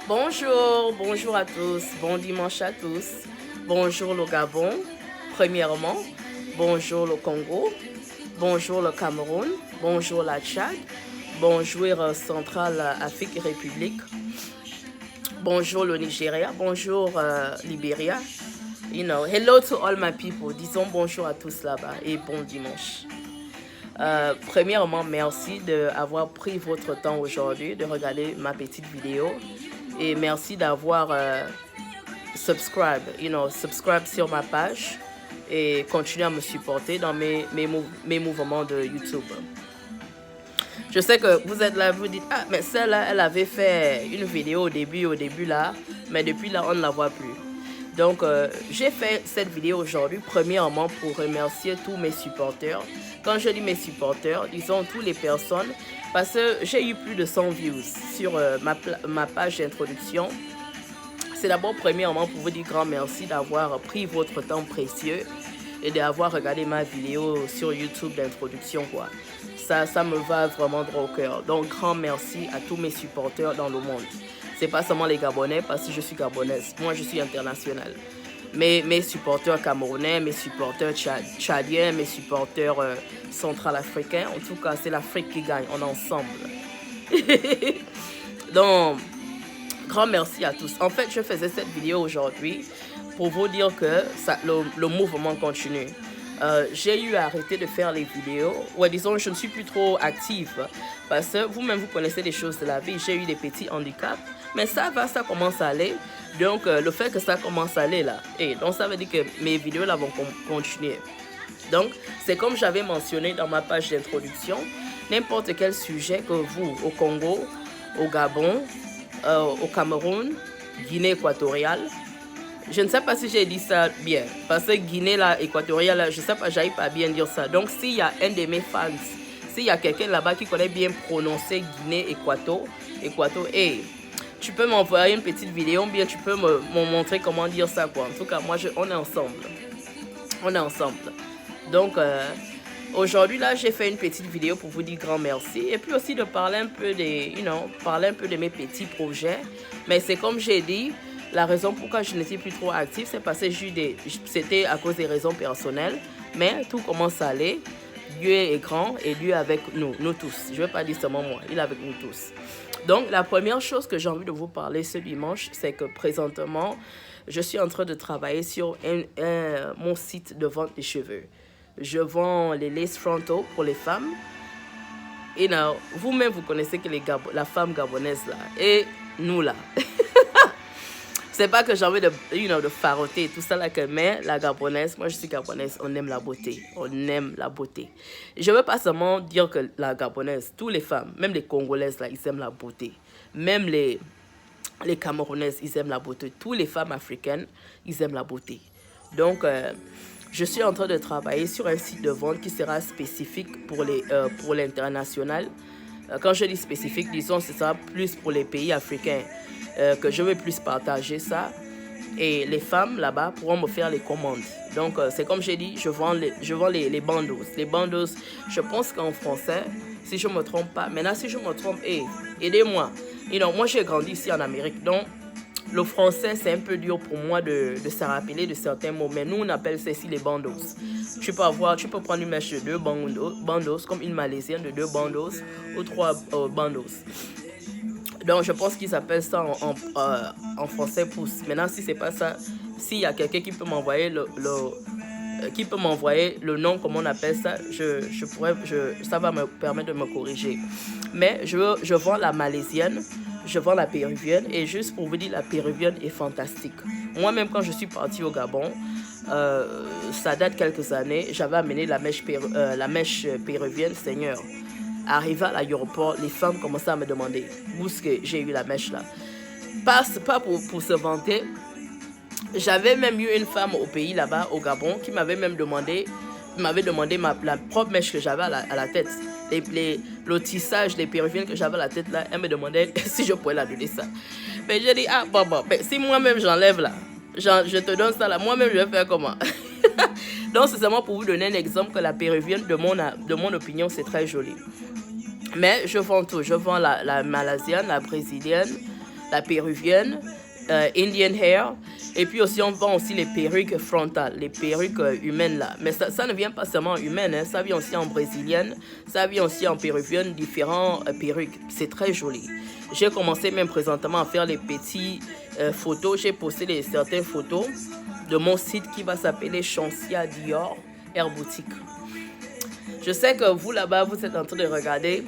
Bonjour à tous, bon dimanche à tous. Bonjour le Gabon, premièrement. Bonjour le Congo, bonjour le Cameroun, bonjour la Tchad, bonjour Centrale Afrique République, bonjour le Nigeria, bonjour Libéria. Hello to all my people. Disons bonjour à tous là-bas et bon dimanche. Premièrement, merci d'avoir pris votre temps aujourd'hui de regarder ma petite vidéo et merci d'avoir subscribe sur ma page et continuer à me supporter dans mes mouvements de YouTube. Je sais que vous êtes là, vous dites, ah, mais celle-là, elle avait fait une vidéo au début là, mais depuis là, on ne la voit plus. Donc, j'ai fait cette vidéo aujourd'hui, premièrement, pour remercier tous mes supporters. Quand je dis mes supporters, disons toutes les personnes, parce que j'ai eu plus de 100 views sur ma page d'introduction. C'est d'abord, premièrement, pour vous dire grand merci d'avoir pris votre temps précieux et d'avoir regardé ma vidéo sur YouTube d'introduction, quoi. Ça me va vraiment droit au cœur. Donc, grand merci à tous mes supporters dans le monde. C'est pas seulement les Gabonais, parce que je suis gabonaise. Moi, je suis internationale. Mais mes supporters camerounais, mes supporters tchadiens, mes supporters centrales-africains, en tout cas, c'est l'Afrique qui gagne. On est ensemble. Donc, grand merci à tous. En fait, je faisais cette vidéo aujourd'hui pour vous dire que le mouvement continue. J'ai eu à arrêter de faire les vidéos. Ouais, disons, je ne suis plus trop active parce que vous-même, vous connaissez les choses de la vie. J'ai eu des petits handicaps, mais ça commence à aller. Donc, le fait que ça commence à aller là, donc ça veut dire que mes vidéos là vont continuer. Donc, c'est comme j'avais mentionné dans ma page d'introduction, n'importe quel sujet que vous, au Congo, au Gabon, au Cameroun, Guinée équatoriale, je ne sais pas si j'ai dit ça bien, parce que Guinée là, équatoriale, là, je ne sais pas, j'arrive pas à bien dire ça. Donc, s'il y a un de mes fans, s'il y a quelqu'un là-bas qui connaît bien prononcer Guinée, Équato, tu peux m'envoyer une petite vidéo, ou bien tu peux me montrer comment dire ça, quoi. En tout cas, moi, on est ensemble. On est ensemble. Donc, aujourd'hui, là, j'ai fait une petite vidéo pour vous dire grand merci. Et puis aussi de parler un peu de mes petits projets. Mais c'est comme j'ai dit, la raison pourquoi je n'étais plus trop active, c'est parce que c'était à cause des raisons personnelles. Mais tout commence à aller. Dieu est grand et Dieu est avec nous tous. Je ne veux pas dire seulement moi, il est avec nous tous. Donc, la première chose que j'ai envie de vous parler ce dimanche, c'est que présentement, je suis en train de travailler sur mon site de vente des cheveux. Je vends les lace frontaux pour les femmes. Et vous-même, vous connaissez que la femme gabonaise là, et nous là. C'est pas que j'ai envie de faroter tout ça là, mais la gabonaise, moi je suis gabonaise, on aime la beauté. On aime la beauté. Je veux pas seulement dire que la gabonaise, toutes les femmes, même les congolaises là, ils aiment la beauté. Même les camerounaises, ils aiment la beauté. Toutes les femmes africaines, ils aiment la beauté. Donc, je suis en train de travailler sur un site de vente qui sera spécifique pour l'international. Quand je dis spécifique, disons, ce sera plus pour les pays africains. Que je vais plus partager ça et les femmes là-bas pourront me faire les commandes. Donc c'est comme j'ai dit, je vends les bandos. Les bandos, je pense qu'en français, si je me trompe pas, maintenant si je me trompe, aidez-moi. Moi j'ai grandi ici en Amérique, donc le français c'est un peu dur pour moi de se rappeler de certains mots, mais nous on appelle ça ici les bandos. Tu peux prendre une mèche de 2 bandos, comme une malaisienne de 2 bandos ou 3 bandos. Donc, je pense qu'ils appellent ça en français pouce. Maintenant, si c'est pas ça, s'il y a quelqu'un qui peut m'envoyer le nom, comment on appelle ça, ça va me permettre de me corriger. Mais je vends la malaisienne, je vends la péruvienne. Et juste pour vous dire, la péruvienne est fantastique. Moi-même, quand je suis partie au Gabon, ça date quelques années, j'avais amené la mèche péruvienne, Seigneur. Arrivé à l'aéroport, les femmes commençaient à me demander où est-ce que j'ai eu la mèche là. Pas pour se vanter. J'avais même eu une femme au pays là-bas, au Gabon, qui m'avait demandé la propre mèche que j'avais à la tête. Le tissage des péruviennes que j'avais à la tête là, elle me demandait si je pouvais la donner ça. Mais j'ai dit, mais si moi-même j'enlève là, je te donne ça là, moi-même je vais faire comment? Donc c'est seulement pour vous donner un exemple que la péruvienne, de mon opinion, c'est très joli. Mais je vends tout. Je vends la malaisienne, la brésilienne, la péruvienne, Indian hair. Et puis aussi, on vend aussi les perruques frontales, les perruques humaines là. Mais ça ne vient pas seulement humaine, hein. Ça vient aussi en brésilienne, ça vient aussi en péruvienne, différents perruques. C'est très joli. J'ai commencé même présentement à faire les petites photos. J'ai posté certaines photos de mon site qui va s'appeler Chancia Dior Hair Boutique. Je sais que vous là-bas, vous êtes en train de regarder.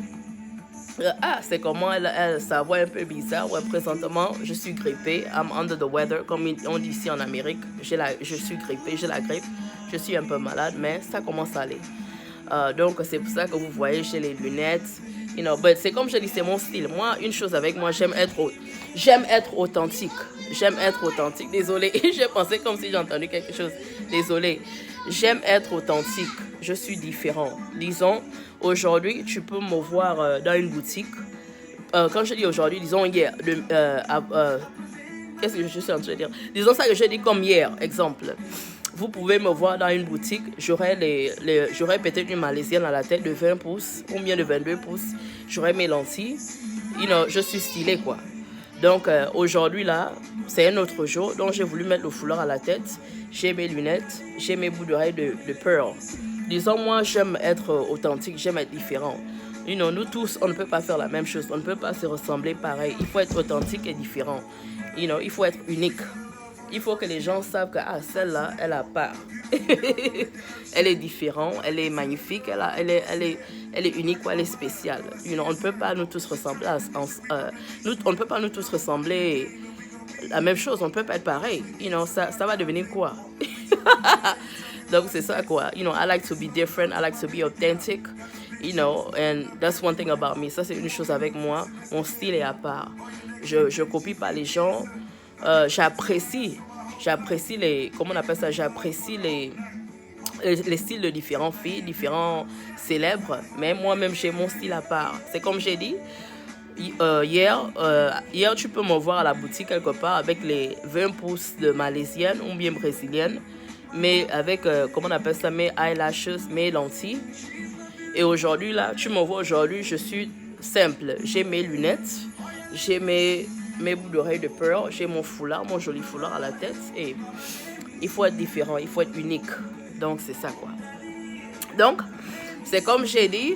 C'est comment ça voit un peu bizarre. Ouais, présentement, je suis grippée. I'm under the weather, comme on dit ici en Amérique. Je suis grippée, j'ai la grippe. Je suis un peu malade, mais ça commence à aller. Donc, c'est pour ça que vous voyez, j'ai les lunettes. You know, but c'est comme je dis, c'est mon style. Moi, une chose avec moi, j'aime être authentique. J'aime être authentique. Désolée, j'ai pensé comme si j'ai entendu quelque chose. Désolée. J'aime être authentique. Je suis différent. Disons, aujourd'hui, tu peux me voir dans une boutique. Quand je dis aujourd'hui, disons hier. Qu'est-ce que je suis en train de dire? Disons ça que je dis comme hier, exemple. Vous pouvez me voir dans une boutique, j'aurais peut-être une malaisienne à la tête de 20 pouces ou bien de 22 pouces. J'aurais mes lentilles. You know, je suis stylée, quoi. Donc, aujourd'hui, là, c'est un autre jour. Donc, j'ai voulu mettre le foulard à la tête. J'ai mes lunettes. J'ai mes bouts d'oreilles de pearl. Disons, moi, j'aime être authentique. J'aime être différent. You know, nous tous, on ne peut pas faire la même chose. On ne peut pas se ressembler pareil. Il faut être authentique et différent. You know, il faut être unique. Il faut que les gens savent que celle-là, elle a part. Elle est différente, elle est magnifique, elle est unique, elle est spéciale. You know, on ne peut pas nous tous ressembler on ne peut pas nous tous ressembler la même chose, on ne peut pas être pareil. You know, ça va devenir quoi? Donc c'est ça quoi. You know, I like to be different, I like to be authentic. You know, and that's one thing about me. Ça c'est une chose avec moi, mon style est à part. Je copie pas les gens. J'apprécie comment on appelle ça, j'apprécie les styles de différentes filles, différents célèbres, mais moi-même j'ai mon style à part. C'est comme j'ai dit, hier tu peux me voir à la boutique quelque part avec les 20 pouces de malaisienne ou bien brésilienne, mais avec, comment on appelle ça, mes eyelashes, mes lentilles. Et aujourd'hui là, tu me vois aujourd'hui, je suis simple, j'ai mes lunettes, j'ai mes bouts d'oreilles de pearl, j'ai mon foulard, mon joli foulard à la tête et il faut être différent, il faut être unique. Donc c'est ça quoi. Donc c'est comme j'ai dit,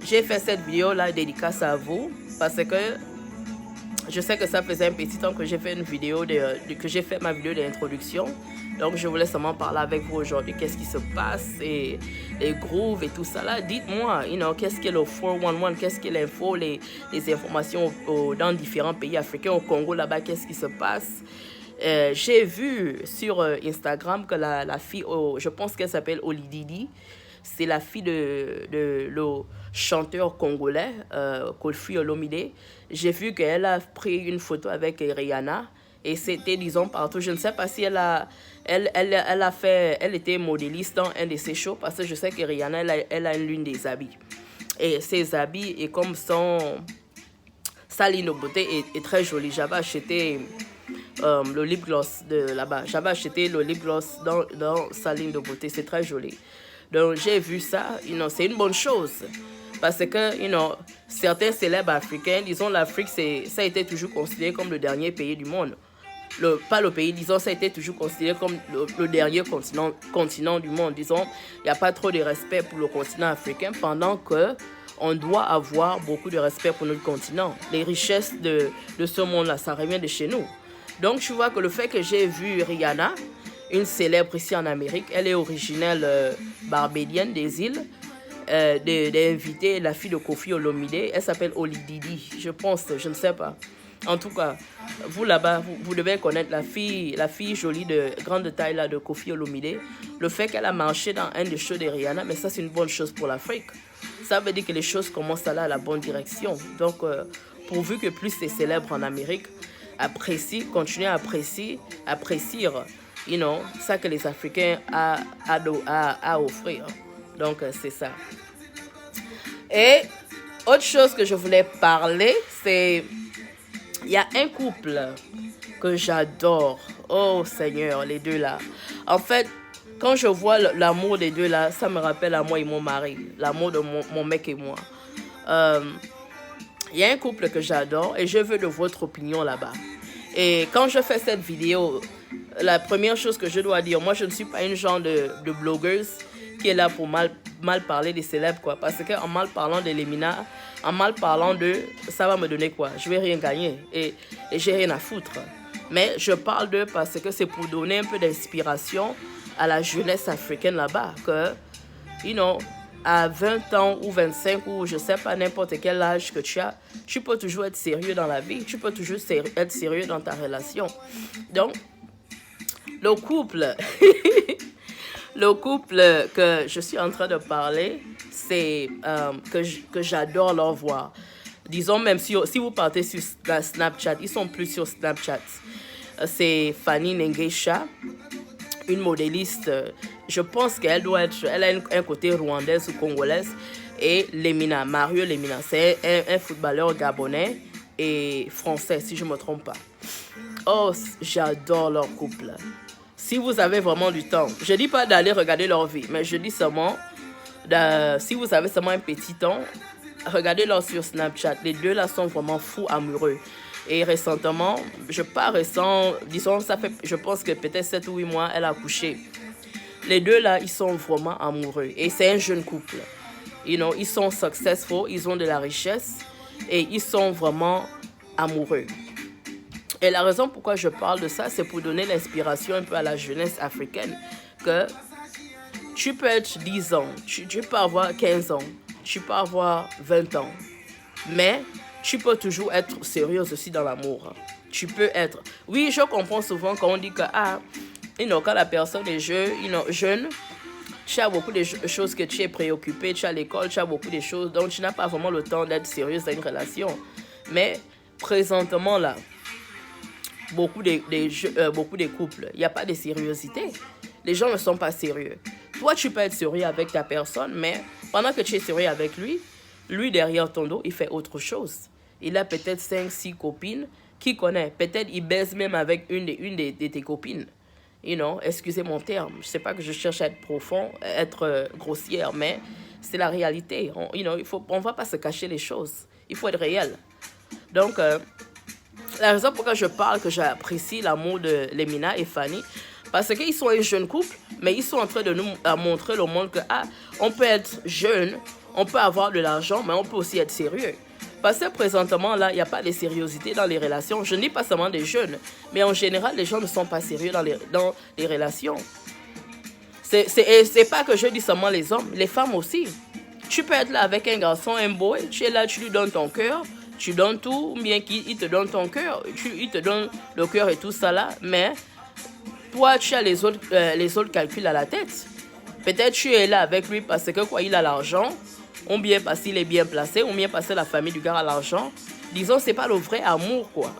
j'ai fait cette vidéo là dédicace à vous parce que je sais que ça faisait un petit temps que j'ai fait une vidéo que j'ai fait ma vidéo d'introduction. Donc je voulais seulement parler avec vous aujourd'hui, qu'est-ce qui se passe et les grooves et tout ça là. Dites-moi, you know, qu'est-ce qu'est le 411, qu'est-ce qu'est l'info, les informations dans différents pays africains, au Congo là-bas, qu'est-ce qui se passe. J'ai vu sur Instagram que la fille, je pense qu'elle s'appelle Olididi, c'est la fille de le chanteur congolais, Koffi Olomide. J'ai vu qu'elle a pris une photo avec Rihanna. Et c'était, disons, partout. Je ne sais pas si elle était modéliste dans un de ses shows, parce que je sais que Rihanna, elle a une ligne des habits. Et ses habits, et comme sa ligne de beauté est très jolie. J'avais acheté le lip gloss de là-bas. J'avais acheté le lip gloss dans sa ligne de beauté. C'est très joli. Donc, j'ai vu ça. You know, c'est une bonne chose. Parce que, you know, certains célèbres africains, disons, l'Afrique, ça a été toujours considéré comme le dernier pays du monde. Pas le pays, disons, ça a été toujours considéré comme le dernier continent du monde. Disons, il n'y a pas trop de respect pour le continent africain, pendant que on doit avoir beaucoup de respect pour notre continent. Les richesses de ce monde-là, ça revient de chez nous. Donc, tu vois que le fait que j'ai vu Rihanna, une célèbre ici en Amérique, elle est originelle barbadienne des îles, d'inviter la fille de Koffi Olomide, elle s'appelle Olididi, je pense, je ne sais pas. En tout cas, vous là-bas, vous devez connaître la fille jolie de grande taille là, de Koffi Olomide. Le fait qu'elle a marché dans un des shows de Rihanna, mais ça c'est une bonne chose pour l'Afrique. Ça veut dire que les choses commencent à aller à la bonne direction. Donc, pourvu que plus c'est célèbre en Amérique, continuez à apprécier, you know, ça que les Africains à offrir. Donc, c'est ça. Et autre chose que je voulais parler, c'est... Il y a un couple que j'adore. Oh Seigneur, les deux là. En fait, quand je vois l'amour des deux là, ça me rappelle à moi et mon mari. L'amour de mon mec et moi. Il y a un couple que j'adore et je veux de votre opinion là-bas. Et quand je fais cette vidéo, la première chose que je dois dire, moi je ne suis pas une genre de blogueuse qui est là pour mal parler des célèbres, quoi. Parce qu'en mal parlant de Lemina, en mal parlant d'eux, ça va me donner quoi? Je vais rien gagner et j'ai rien à foutre. Mais je parle d'eux parce que c'est pour donner un peu d'inspiration à la jeunesse africaine là-bas. Que, you know, à 20 ans ou 25 ou je sais pas n'importe quel âge que tu as, tu peux toujours être sérieux dans la vie. Tu peux toujours être sérieux dans ta relation. Donc, le couple... Le couple que je suis en train de parler, c'est que j'adore leur voir. Disons même si vous partez sur Snapchat, ils sont plus sur Snapchat. C'est Fanny Nengesha, une modéliste. Je pense qu'elle doit être, elle a un côté rwandaise ou congolaise. Et Lemina, Mario Lemina, c'est un footballeur gabonais et français, si je ne me trompe pas. Oh, j'adore leur couple. Si vous avez vraiment du temps, je ne dis pas d'aller regarder leur vie, mais je dis seulement, si vous avez seulement un petit temps, regardez-leur sur Snapchat. Les deux là sont vraiment fous amoureux. Et récemment, disons, ça fait, je pense que peut-être 7 ou 8 mois, elle a accouché. Les deux là, ils sont vraiment amoureux. Et c'est un jeune couple. You know, ils sont successful, ils ont de la richesse et ils sont vraiment amoureux. Et la raison pourquoi je parle de ça, c'est pour donner l'inspiration un peu à la jeunesse africaine. Que tu peux être 10 ans, tu peux avoir 15 ans, tu peux avoir 20 ans. Mais tu peux toujours être sérieuse aussi dans l'amour. Tu peux être... Oui, je comprends souvent quand on dit que quand la personne est jeune, tu as beaucoup de choses que tu es préoccupé, tu as l'école, tu as beaucoup de choses, donc tu n'as pas vraiment le temps d'être sérieuse dans une relation. Mais présentement là, beaucoup de couples, il n'y a pas de sérieuxité. Les gens ne sont pas sérieux. Toi, tu peux être sérieux avec ta personne, mais pendant que tu es sérieux avec lui derrière ton dos, il fait autre chose. Il a peut-être 5-6 copines. Qui connaît? Peut-être il baise même avec une de tes copines. You know, excusez mon terme. Je ne sais pas que je cherche à être profond, être grossière, mais c'est la réalité. On ne va pas se cacher les choses. Il faut être réel. Donc... la raison pour laquelle je parle que j'apprécie l'amour de Lemina et Fanny, parce qu'ils sont un jeune couple, mais ils sont en train de nous montrer au monde que on peut être jeune, on peut avoir de l'argent, mais on peut aussi être sérieux. Parce que présentement, là, il n'y a pas de sérieuxité dans les relations. Je ne dis pas seulement des jeunes, mais en général, les gens ne sont pas sérieux dans les relations. C'est pas que je dis seulement les hommes, les femmes aussi. Tu peux être là avec un garçon, un boy, tu es là, tu lui donnes ton cœur, tu donnes tout, ou bien qu'il te donne ton cœur, il te donne le cœur et tout ça là, mais toi, tu as les autres calculs à la tête. Peut-être tu es là avec lui parce que quoi, il a l'argent, ou bien parce qu'il est bien placé, ou bien parce que la famille du gars a l'argent. Disons, c'est pas le vrai amour, quoi.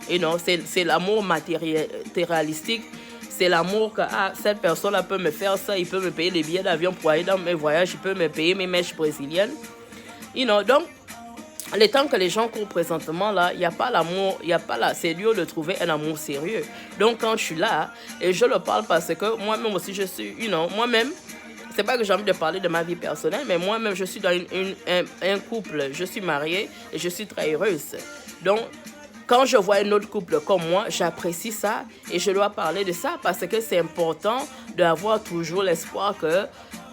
Et non, c'est l'amour matérialistique. C'est l'amour que cette personne-là peut me faire ça, il peut me payer les billets d'avion pour aller dans mes voyages, il peut me payer mes mèches brésiliennes. Donc, les temps que les gens courent présentement, là, il n'y a pas l'amour, c'est dur de trouver un amour sérieux. Donc, quand je suis là, et je le parle parce que moi-même aussi, je suis, moi-même, c'est pas que j'ai envie de parler de ma vie personnelle, mais moi-même, je suis dans un couple, je suis mariée et je suis très heureuse. Donc, quand je vois un autre couple comme moi, j'apprécie ça et je dois parler de ça parce que c'est important d'avoir toujours l'espoir que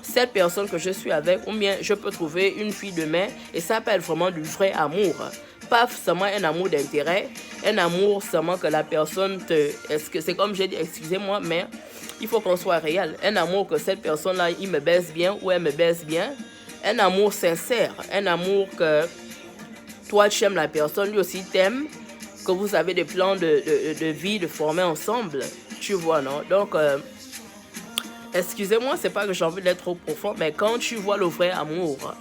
cette personne que je suis avec, ou bien je peux trouver une fille demain et ça peut être vraiment du vrai amour. Pas seulement un amour d'intérêt, un amour seulement que la personne c'est comme j'ai dit, excusez-moi, mais il faut qu'on soit réel. Un amour que cette personne-là, il me baise bien ou elle me baise bien. Un amour sincère, un amour que toi tu aimes la personne, lui aussi t'aime, que vous avez des plans de vie, de former ensemble. Tu vois, non? Donc, excusez-moi, c'est pas que j'ai envie d'être trop profond, mais quand tu vois le vrai amour,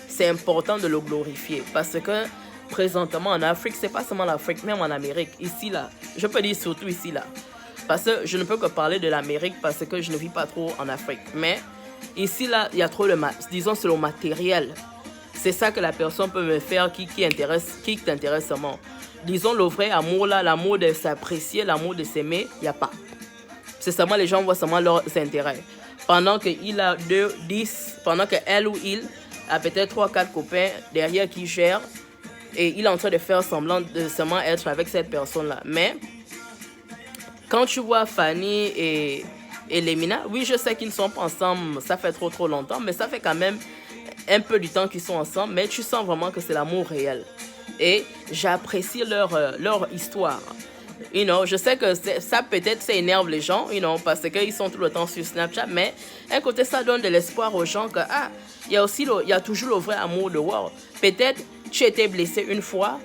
c'est important de le glorifier. Parce que présentement en Afrique, c'est pas seulement l'Afrique, même en Amérique, ici, là, je peux dire surtout ici, là. Parce que je ne peux que parler de l'Amérique parce que je ne vis pas trop en Afrique. Mais ici, là, il y a trop disons, c'est le matériel. C'est ça que la personne peut me faire qui t'intéresse seulement. Disons, le vrai amour, là, l'amour de s'apprécier, l'amour de s'aimer, il n'y a pas. C'est seulement les gens voient seulement leurs intérêts. Pendant qu'elle ou il a peut-être 3-4 copains derrière qui gèrent et il est en train de faire semblant de seulement être avec cette personne-là. Mais quand tu vois Fanny et Lemina, oui, je sais qu'ils ne sont pas ensemble, ça fait trop longtemps, mais ça fait quand même un peu du temps qu'ils sont ensemble, mais tu sens vraiment que c'est l'amour réel. Et j'apprécie leur histoire. You know, je sais que ça peut-être ça énerve les gens, you know, parce qu'ils sont tout le temps sur Snapchat, mais d'un côté ça donne de l'espoir aux gens que il y a toujours le vrai amour de voir. Peut-être tu étais blessé une fois,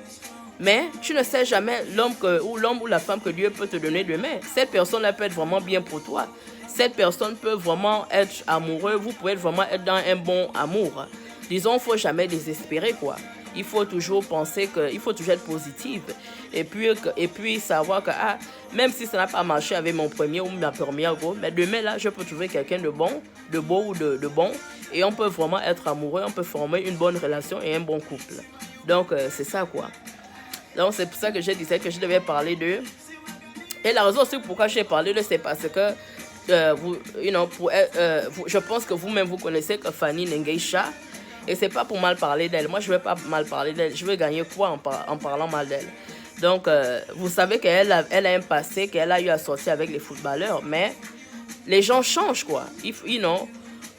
mais tu ne sais jamais l'homme ou la femme que Dieu peut te donner demain. Cette personne-là peut être vraiment bien pour toi. Cette personne peut vraiment être amoureux. Vous pouvez vraiment être dans un bon amour. Disons, il ne faut jamais désespérer, quoi. Il faut toujours penser il faut toujours être positif. Et puis savoir que même si ça n'a pas marché avec mon premier ou ma première go, mais demain, là, je peux trouver quelqu'un de bon, de beau ou de bon. Et on peut vraiment être amoureux. On peut former une bonne relation et un bon couple. Donc, c'est ça, quoi. Donc, c'est pour ça que je disais que je devais parler d'eux. Et la raison aussi pourquoi j'ai parlé d'eux, c'est parce que je pense que vous-même, vous connaissez que Fanny Nengeisha. Et c'est pas pour mal parler d'elle. Moi, je veux pas mal parler d'elle. Je veux gagner quoi en parlant mal d'elle. Donc, vous savez qu'elle a un passé, qu'elle a eu à sortir avec les footballeurs. Mais les gens changent, quoi.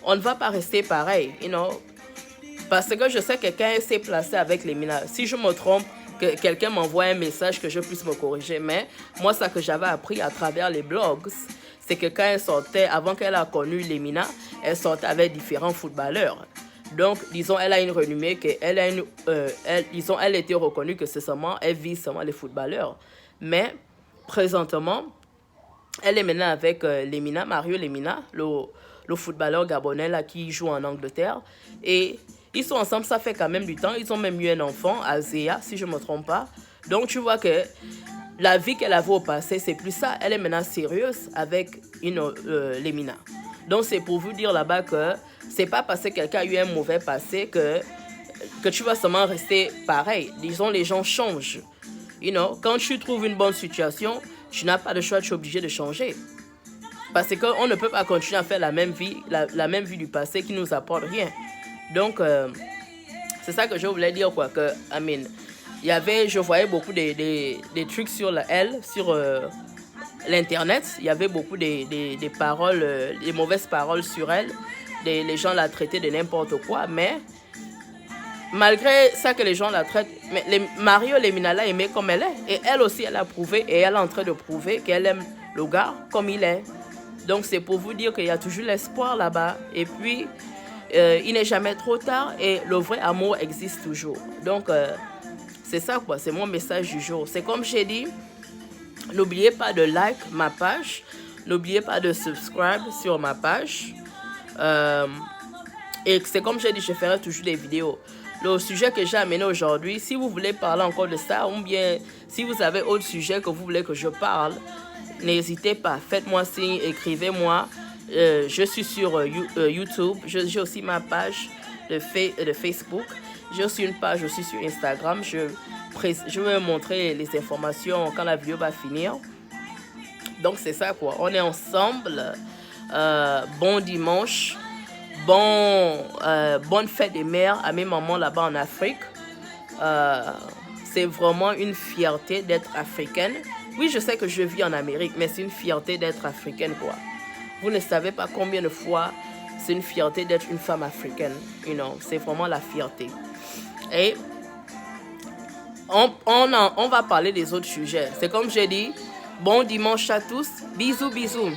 On ne va pas rester pareil, Parce que je sais que quelqu'un s'est placé avec les Mina. Si je me trompe, que quelqu'un m'envoie un message que je puisse me corriger. Mais moi, ça que j'avais appris à travers les blogs, c'est que quand elle sortait, avant qu'elle a connu Lemina, elle sortait avec différents footballeurs. Donc, disons, elle a une renommée, elle était reconnue que c'est seulement, elle vise seulement les footballeurs. Mais, présentement, elle est maintenant avec Lemina, Mario Lemina, le footballeur gabonais là, qui joue en Angleterre. Et ils sont ensemble, ça fait quand même du temps. Ils ont même eu un enfant, Azea, si je ne me trompe pas. Donc, tu vois que la vie qu'elle avait au passé, c'est plus ça. Elle est maintenant sérieuse avec Lemina. Donc, c'est pour vous dire là-bas que c'est pas parce que quelqu'un a eu un mauvais passé que tu vas seulement rester pareil. Disons, les gens changent. Quand tu trouves une bonne situation, tu n'as pas de choix, tu es obligé de changer. Parce qu'on ne peut pas continuer à faire la même vie du passé qui ne nous apporte rien. Donc, c'est ça que je voulais dire, quoi. Que, je voyais beaucoup des trucs sur sur l'internet. Il y avait beaucoup des paroles, des mauvaises paroles sur elle. Les gens la traitaient de n'importe quoi. Mais, malgré ça que les gens la traitent, Mario Lemina l'a aimée comme elle est. Et elle aussi, elle a prouvé, et elle est en train de prouver qu'elle aime le gars comme il est. Donc, c'est pour vous dire qu'il y a toujours l'espoir là-bas. Et puis, il n'est jamais trop tard et le vrai amour existe toujours. Donc, c'est ça, quoi. C'est mon message du jour. C'est comme j'ai dit, n'oubliez pas de like ma page. N'oubliez pas de subscribe sur ma page. Et c'est comme j'ai dit, je ferai toujours des vidéos. Le sujet que j'ai amené aujourd'hui, si vous voulez parler encore de ça, ou bien si vous avez autre sujet que vous voulez que je parle, n'hésitez pas, faites-moi signe, écrivez-moi. Je suis sur YouTube, j'ai aussi ma page de Facebook, j'ai aussi une page aussi sur Instagram. Je vais montrer les informations quand la vidéo va finir. Donc c'est ça, quoi, on est ensemble. Bon dimanche, bonne fête des mères à mes mamans là-bas en Afrique. C'est vraiment une fierté d'être africaine. Oui, je sais que je vis en Amérique, mais c'est une fierté d'être africaine, quoi. Vous ne savez pas combien de fois c'est une fierté d'être une femme africaine. C'est vraiment la fierté. Et on va parler des autres sujets. C'est comme j'ai dit, bon dimanche à tous. Bisous, bisous.